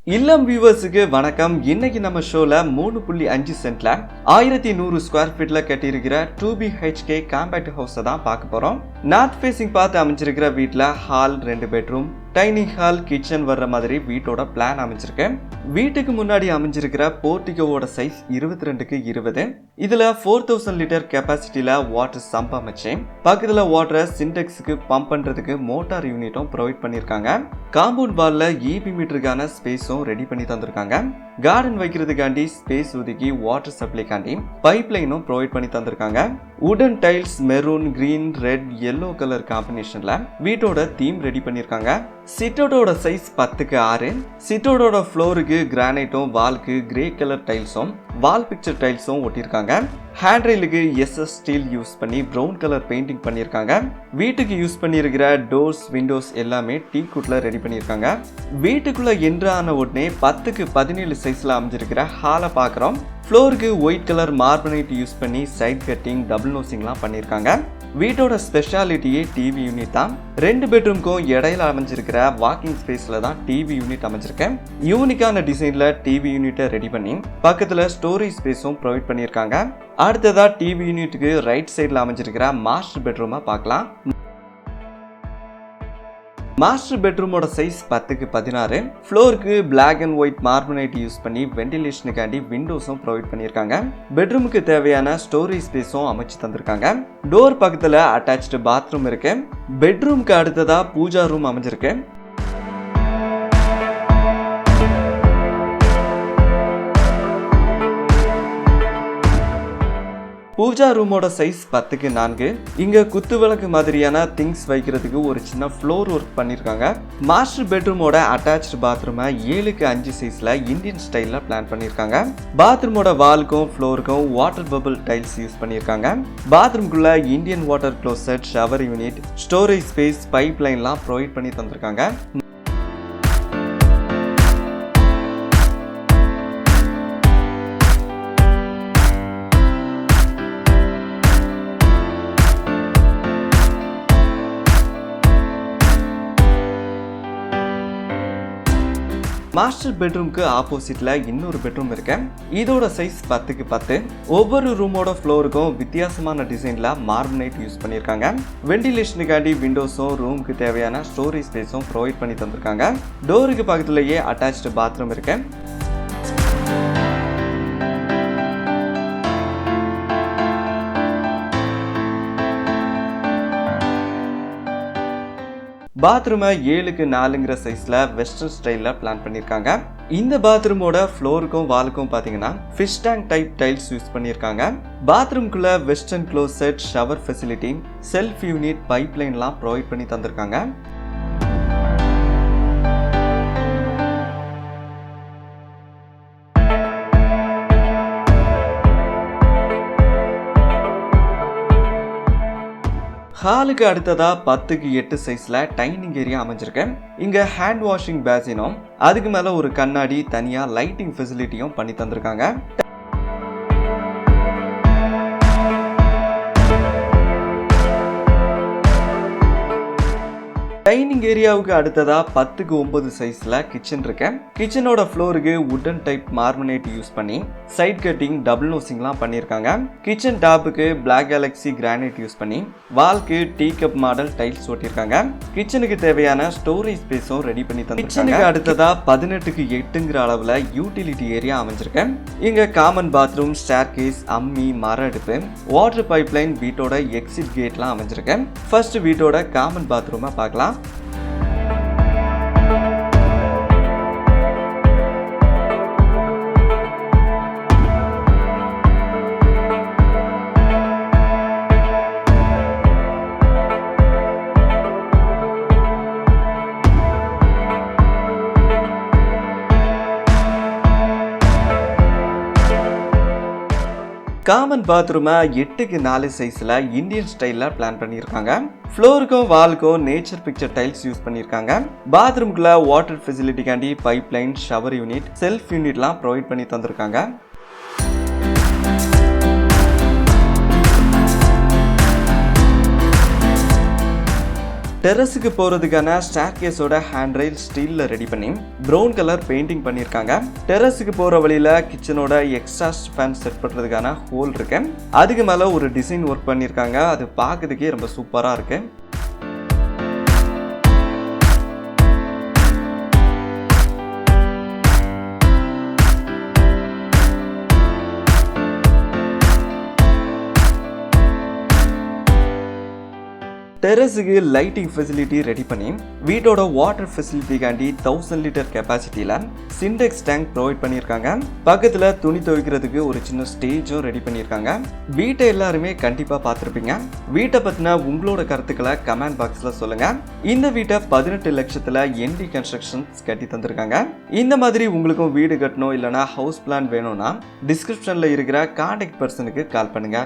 இல்லம் வியூவர்ஸுக்கு வணக்கம். இன்னைக்கு நம்ம ஷோல 3.5 சென்ட்ல 1100 ஸ்கொயர் ஃபீட்ல கட்டியிருக்கிற 2BHK காம்பேக்ட் ஹவுஸை தான் பார்க்க போறோம். நார்த் ஃபேசிங் பார்த்து அமைஞ்சிருக்கிற வீட்டில் hall 2 bedroom, dining hall, kitchen வர்ற மாதிரி வீட்டோட பிளான் அமைஞ்சிருக்கு. வீட்டுக்கு முன்னாடி அமைஞ்சிருக்கிற போர்டிகோவோட சைஸ் 22x20. இதுல 4000 லிட்டர் கெப்பாசிட்டியில வாட்டர் சம்ப் அமைச்சு பக்கத்துல வாட்டரை சின்டெக்ஸுக்கு பம்ப் பண்றதுக்கு மோட்டார் யூனிட்டும் ப்ரொவைட் பண்ணிருக்காங்க. காம்பவுண்ட் வால்ல EB மீட்டருக்கான ஸ்பேஸும் ரெடி பண்ணி தந்திருக்காங்க. கார்டன் வைக்கிறதுக்காண்டி ஸ்பேஸ் ஒதுக்கி வாட்டர் சப்ளைக்காண்டி பைப் லைனும் ப்ரொவைட் பண்ணி தந்திருக்காங்க. Wooden tiles maroon, green, red, yellow colour காம்பினேஷன்ல வீட்டோட தீம் ரெடி பண்ணிருக்காங்க. சிட்டோட சைஸ் 10x6. சிட்டோட ஃப்ளோருக்கு கிரானைட்டும் வால்க்கு கிரே கலர் டைல்ஸும் வால் பிக்சர் டைல்ஸும் ஒட்டியிருக்காங்க. ஹேண்ட் ரெயிலுக்கு SS ஸ்டீல் யூஸ் பண்ணி ப்ரௌன் கலர் பெயிண்டிங் பண்ணியிருக்காங்க. வீட்டுக்கு யூஸ் பண்ணியிருக்கிற டோர்ஸ், விண்டோஸ் எல்லாமே டீக்குட்ல ரெடி பண்ணியிருக்காங்க. வீட்டுக்குள்ள என்ட்ரு ஆன உடனே 10x17 சைஸ்ல அமைஞ்சிருக்கிற ஹாலை பார்க்குறோம். ஃப்ளோருக்கு ஒயிட் கலர் மார்பனைட் யூஸ் பண்ணி சைட் கட்டிங், டபுள் நோசிங்லாம் பண்ணியிருக்காங்க. வீட்டோட ஸ்பெஷாலிட்டியே டிவி யூனிட் தான். 2 பெட்ரூம்க்கும் இடையில அமைஞ்சிருக்கிற வாக்கிங் ஸ்பேஸ்ல தான் டிவி யூனிட் அமைஞ்சிருக்கேன். யூனிக்கான டிசைன்ல டிவி யூனிட்டை ரெடி பண்ணி பக்கத்துல ஸ்டோரேஜ் ஸ்பேஸும் ப்ரொவைட் பண்ணியிருக்காங்க. அடுத்ததா டிவி யூனிட்டுக்கு ரைட் சைட்ல அமைஞ்சிருக்கிற மாஸ்டர் பெட்ரூமா பார்க்கலாம். மாஸ்டர் பெட்ரூமோட சைஸ் 10x16. ஃப்ளோருக்கு black and white marbonite use பண்ணி வென்டிலேஷனுக்காண்டி விண்டோஸும் ப்ரொவைட் பண்ணியிருக்காங்க. பெட்ரூமுக்கு தேவையான ஸ்டோரேஜ் ஸ்பேஸும் அமைச்சு தந்திருக்காங்க. டோர் பக்கத்துல அட்டாச்டு பாத்ரூம் இருக்கு. பெட்ரூமுக்கு அடுத்ததா பூஜா ரூம் அமைஞ்சிருக்கு. பூஜா ரூமோட சைஸ் 10x4. இங்க குத்து விளக்கு மாதிரியான திங்ஸ் வைக்கிறதுக்கு ஒரு சின்ன ஃப்ளோர் ஒர்க் பண்ணிருக்காங்க. மாஸ்டர் பெட்ரூமோட அட்டாச்டு பாத்ரூமை 7x5 சைஸ்ல இந்தியன் ஸ்டைல்ல பிளான் பண்ணிருக்காங்க. பாத்ரூமோட வால்க்கும் ஃப்ளோருக்கும் வாட்டர் பபிள் டைல்ஸ் யூஸ் பண்ணிருக்காங்க. பாத்ரூம்குள்ள Indian water closet, shower unit, storage space, pipe லைன்லாம் ப்ரொவைட் பண்ணி தந்திருக்காங்க. மாஸ்டர் பெட்ரூம்க்கு ஆப்போசிட்ல இன்னொரு பெட்ரூம் இருக்கு. இதோட சைஸ் 10x10. ஒவ்வொரு ரூமோட ஃப்ளோருக்கும் வித்தியாசமான டிசைன்ல மார்பனைட் யூஸ் பண்ணியிருக்காங்க. வென்டிலேஷனுக்காண்டி விண்டோஸும் ரூமுக்கு தேவையான ஸ்டோரேஜ் ஸ்பேஸும் ப்ரொவைட் பண்ணி தந்திருக்காங்க. டோருக்கு பக்கத்துலயே அட்டாச்டு பாத்ரூம் இருக்கு. பாத்ரூமை 7x4 சைஸ்ல வெஸ்டர்ன் ஸ்டைல்ல பிளான் பண்ணிருக்காங்க. இந்த பாத்ரூமோட ஃப்ளோருக்கும் வாலுக்கும் பாத்தீங்கன்னா fish tank type tiles use பண்ணிருக்காங்க. பாத்ரூம்குள்ள western closet, shower facility, self unit, pipe லைன்லாம் ப்ரொவைட் பண்ணி தந்திருக்காங்க. ஹாலுக்கு அடுத்ததா 10x8 சைஸ்ல டைனிங் ஏரியா அமைஞ்சிருக்கு. இங்க ஹேண்ட் வாஷிங் பேசினும் அதுக்கு மேல ஒரு கண்ணாடி, தனியா லைட்டிங் ஃபெசிலிட்டியும் பண்ணி தந்திருக்காங்க. டைனிங் ஏரியாவுக்கு அடுத்ததா 10x9 சைஸ்ல கிச்சன் இருக்கு. கிச்சனோட ஃப்ளோருக்கு உடன் டைப் மார்பனைட் யூஸ் பண்ணி சைட் கட்டிங், டபுள் நோசிங்லாம் பண்ணியிருக்காங்க. கிச்சன் டாப்புக்கு பிளாக் கேலக்ஸி கிரானைட் யூஸ் பண்ணி வால்க்கு டீ கப் மாடல் டைல்ஸ் ஒட்டியிருக்காங்க. கிச்சனுக்கு தேவையான ஸ்டோரேஜ் ஸ்பேஸும் ரெடி பண்ணி தந்திருக்காங்க. கிச்சனுக்கு அடுத்ததா 18x8ங்கிற அளவுல யூட்டிலிட்டி ஏரியா அமைஞ்சிருக்கு. இங்க காமன் பாத்ரூம், ஸ்டேர் கேஸ், அம்மி, மர அடுப்பு, வாட்டர் பைப் லைன், வீட்டோட எக்ஸிட் கேட்லாம் அமைஞ்சிருக்கு. ஃபர்ஸ்ட் வீட்டோட காமன் பாத்ரூமை பார்க்கலாம். காமன் பாத்ரூமை 8x4 சைஸ்ல இந்தியன் ஸ்டைல்ல பிளான் பண்ணியிருக்காங்க. ஃப்ளோருக்கும் வாலுக்கும் நேச்சர் பிக்சர் டைல்ஸ் யூஸ் பண்ணியிருக்காங்க. பாத்ரூம்குள்ள வாட்டர் ஃபெசிலிட்டிக்காண்டி pipe line, shower unit, self யூனிட்லாம் ப்ரொவைட் பண்ணி தந்திருக்காங்க. டெரஸுக்கு போறதுக்கான ஸ்டேர்கேஸோட ஹேண்ட் ரெயில் ஸ்டீல்ல ரெடி பண்ணி ப்ரௌன் கலர் பெயிண்டிங் பண்ணியிருக்காங்க. டெரஸுக்கு போற வழியில கிச்சனோட எக்ஸாஸ்ட் ஃபேன் செட் பண்றதுக்கான ஹோல் இருக்கு. அதுக்கு மேல ஒரு டிசைன் ஒர்க் பண்ணியிருக்காங்க. அது பார்க்கறதுக்கே ரொம்ப சூப்பரா இருக்கு. டெரஸுக்கு லைட்டிங் ஃபெசிலிட்டி ரெடி பண்ணி வீட்டோட வாட்டர் ஃபெசிலிட்டிக்காண்டி 1000 லிட்டர் கெப்பாசிட்டியில சிண்டெக்ஸ் டேங்க் ப்ரொவைட் பண்ணியிருக்காங்க. பக்கத்துல துணி துவைக்கிறதுக்கு ஒரு சின்ன ஸ்டேஜும் ரெடி பண்ணியிருக்காங்க. வீட்டை எல்லாருமே கண்டிப்பா பார்த்துருப்பீங்க. வீட்டை பத்தின உங்களோட கருத்துக்களை கமெண்ட் பாக்ஸ்ல சொல்லுங்க. இந்த வீட்டை 18 லட்சத்துல என்டி கன்ஸ்ட்ரக்ஷன்ஸ் கட்டி தந்திருக்காங்க. இந்த மாதிரி உங்களுக்கும் வீடு கட்டணும் இல்லைன்னா ஹவுஸ் பிளான் வேணும்னா டிஸ்கிரிப்ஷன்ல இருக்கிற கான்டாக்ட் பர்சனுக்கு கால் பண்ணுங்க.